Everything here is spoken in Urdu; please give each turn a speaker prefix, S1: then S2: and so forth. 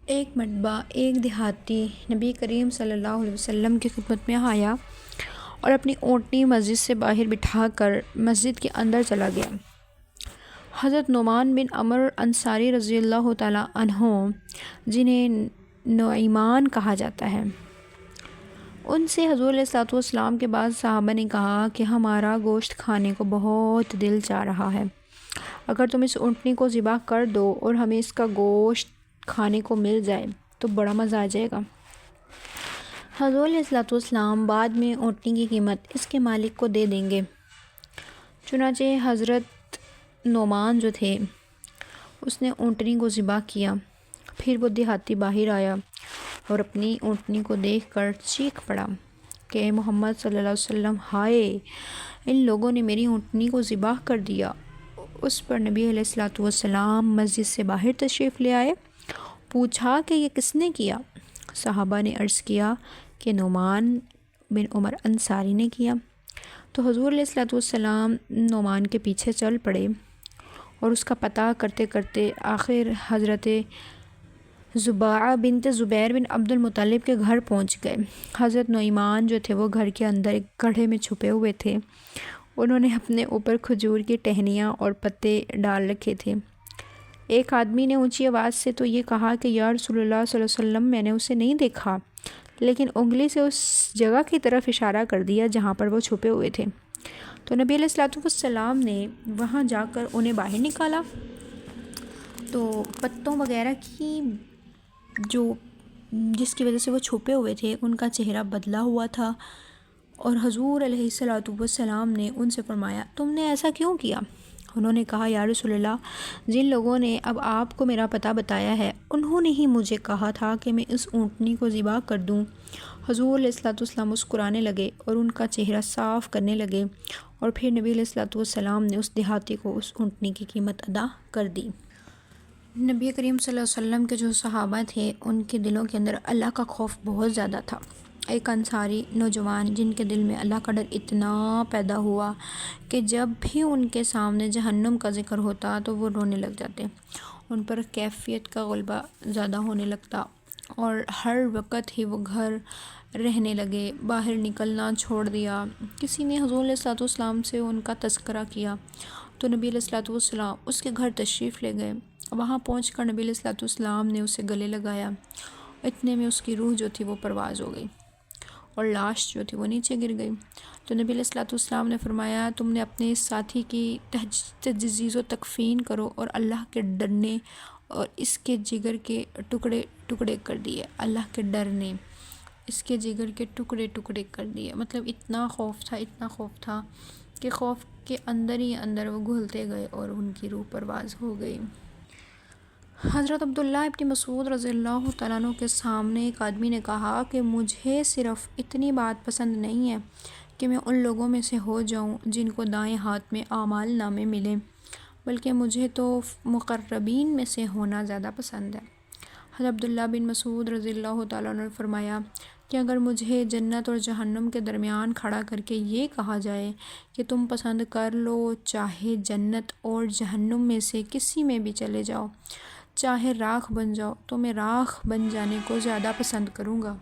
S1: ایک مرتبہ ایک دیہاتی نبی کریم صلی اللہ علیہ وسلم کی خدمت میں آیا اور اپنی اونٹنی مسجد سے باہر بٹھا کر مسجد کے اندر چلا گیا۔ حضرت نعمان بن عمر انصاری رضی اللہ تعالیٰ عنہ، جنہیں نعیمان کہا جاتا ہے، ان سے حضور علیہ الصلوۃ والسلام کے بعد صحابہ نے کہا کہ ہمارا گوشت کھانے کو بہت دل چاہ رہا ہے، اگر تم اس اونٹنی کو ذبح کر دو اور ہمیں اس کا گوشت کھانے کو مل جائے تو بڑا مزہ آ جائے گا۔ حضور علیہ الصلوۃ والسلام بعد میں اونٹنی کی قیمت اس کے مالک کو دے دیں گے۔ چنانچہ حضرت نعمان جو تھے اس نے اونٹنی کو ذبح کیا، پھر وہ دیہاتی باہر آیا اور اپنی اونٹنی کو دیکھ کر چیخ پڑا کہ اے محمد صلی اللہ علیہ وسلم، ہائے، ان لوگوں نے میری اونٹنی کو ذبح کر دیا۔ اس پر نبی علیہ الصلوۃ والسلام مسجد سے باہر تشریف لے آئے، پوچھا کہ یہ کس نے کیا؟ صحابہ نے عرض کیا کہ نعمان بن عمر انصاری نے کیا۔ تو حضور علیہ الصلوۃ والسلام نعمان کے پیچھے چل پڑے اور اس کا پتہ کرتے کرتے آخر حضرت زباعہ بنت زبیر بن عبد المطلب کے گھر پہنچ گئے۔ حضرت نعمان جو تھے وہ گھر کے اندر ایک گڑھے میں چھپے ہوئے تھے۔ انہوں نے اپنے اوپر کھجور کی ٹہنیاں اور پتے ڈال رکھے تھے۔ ایک آدمی نے اونچی آواز سے تو یہ کہا کہ یا رسول اللہ صلی اللہ علیہ وسلم، میں نے اسے نہیں دیکھا، لیکن انگلی سے اس جگہ کی طرف اشارہ کر دیا جہاں پر وہ چھپے ہوئے تھے۔ تو نبی علیہ الصلوۃ والسلام نے وہاں جا کر انہیں باہر نکالا تو پتوں وغیرہ کی جس کی وجہ سے وہ چھپے ہوئے تھے ان کا چہرہ بدلا ہوا تھا، اور حضور علیہ الصلوۃ والسلام نے ان سے فرمایا تم نے ایسا کیوں کیا؟ انہوں نے کہا یا رسول اللہ، جن لوگوں نے اب آپ کو میرا پتہ بتایا ہے انہوں نے ہی مجھے کہا تھا کہ میں اس اونٹنی کو ذبح کر دوں۔ حضور علیہ الصلوۃ والسلام مسکرانے لگے اور ان کا چہرہ صاف کرنے لگے، اور پھر نبی علیہ الصلوۃ والسلام نے اس دیہاتی کو اس اونٹنی کی قیمت ادا کر دی۔ نبی کریم صلی اللہ علیہ وسلم کے جو صحابہ تھے ان کے دلوں کے اندر اللہ کا خوف بہت زیادہ تھا۔ ایک انصاری نوجوان جن کے دل میں اللہ کا ڈر اتنا پیدا ہوا کہ جب بھی ان کے سامنے جہنم کا ذکر ہوتا تو وہ رونے لگ جاتے، ان پر کیفیت کا غلبہ زیادہ ہونے لگتا، اور ہر وقت ہی وہ گھر رہنے لگے، باہر نکلنا چھوڑ دیا۔ کسی نے حضور علیہ الصلوۃ والسلام سے ان کا تذکرہ کیا تو نبی علیہ الصلوۃ والسلام اس کے گھر تشریف لے گئے۔ وہاں پہنچ کر نبی علیہ الصلوۃ والسلام نے اسے گلے لگایا، اتنے میں اس کی روح جو تھی وہ پرواز ہو گئی اور لاش جو تھی وہ نیچے گر گئی۔ تو نبی علیہ الصلوۃ والسلام نے فرمایا تم نے اپنے اس ساتھی کی تجزیز و تکفین کرو، اور اللہ کے ڈرنے اور اس کے جگر کے ٹکڑے ٹکڑے کر دیے۔ اللہ کے ڈر نے اس کے جگر کے ٹکڑے ٹکڑے کر دیے، مطلب اتنا خوف تھا کہ خوف کے اندر ہی اندر وہ گھلتے گئے اور ان کی روح پرواز ہو گئی۔ حضرت عبداللہ ابن مسعود رضی اللہ تعالیٰ عنہ کے سامنے ایک آدمی نے کہا کہ مجھے صرف اتنی بات پسند نہیں ہے کہ میں ان لوگوں میں سے ہو جاؤں جن کو دائیں ہاتھ میں اعمال نامے ملیں، بلکہ مجھے تو مقربین میں سے ہونا زیادہ پسند ہے۔ حضرت عبداللہ بن مسعود رضی اللہ تعالیٰ عنہ نے فرمایا کہ اگر مجھے جنت اور جہنم کے درمیان کھڑا کر کے یہ کہا جائے کہ تم پسند کر لو، چاہے جنت اور جہنم میں سے کسی میں بھی چلے جاؤ، چاہے راکھ بن جاؤ، تو میں راکھ بن جانے کو زیادہ پسند کروں گا۔